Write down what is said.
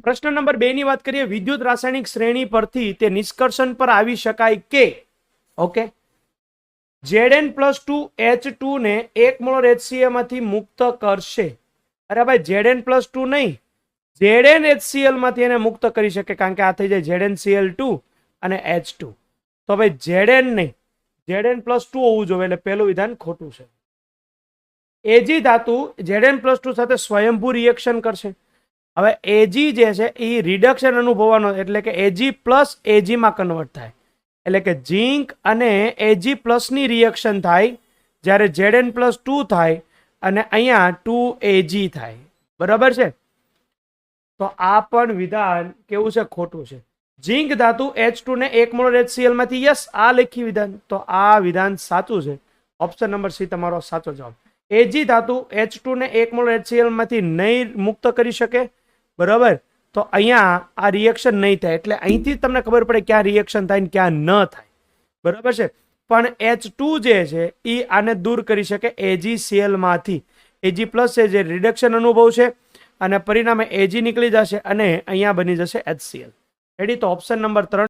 પ્રશ્ન નંબર 2 ની વાત કરીએ વિદ્યુત રાસાયણિક શ્રેણી પરથી તે નિષ્કર્ષણ પર આવી શકાય કે ઓકે Zn+2H2 ને 1 મોલ HCl માંથી મુક્ત કરશે. અરે ભાઈ Zn+2 નહીં, ZnHCl માંથી એને મુક્ત કરી શકે, કારણ કે આ થઈ જાય ZnCl2 અને H2. તો ભાઈ Zn નહીં, Zn+2 હોવું જોઈએ, એટલે પહેલું વિધાન ખોટું છે. Ag ધાતુ Zn+2 સાથે સ્વયંભૂ રિએક્શન કરશે. હવે Ag જે છે એ રિડક્શન અનુભવવાનો, એટલે કે Ag પ્લસ Ag માં કન્વર્ટ થાય, એટલે કે ઝીંક અને Ag પ્લસ ની રિએક્શન થાય જ્યારે Zn+2 થાય અને અહીંયા 2Ag થાય. બરાબર છે? તો આ પણ વિધાન કેવું છે? ખોટું છે. ઝીંક ધાતુ H2 ને 1 મોલ HCl માંથી, યસ, આ લખી વિધાન, તો આ વિધાન સાચું છે. ઓપ્શન નંબર સી તમારો સાચો જવાબ. Ag ધાતુ H2 ને 1 મોલ HCl માંથી નહીં મુક્ત કરી શકે. બરાબર, તો અહીંયા આ રિએક્શન નહીં થાય, એટલે અહીંથી તમને ખબર પડે ક્યાં રિએક્શન થાય ને ક્યાં ન થાય. બરાબર છે? પણ H2 જે છે એ આને દૂર કરી શકે AgCl માંથી. Ag પ્લસ છે જે રિડક્શન અનુભવ છે અને પરિણામે Ag નીકળી જશે અને અહીંયા બની જશે HCl. રેડી? તો ઓપ્શન નંબર 3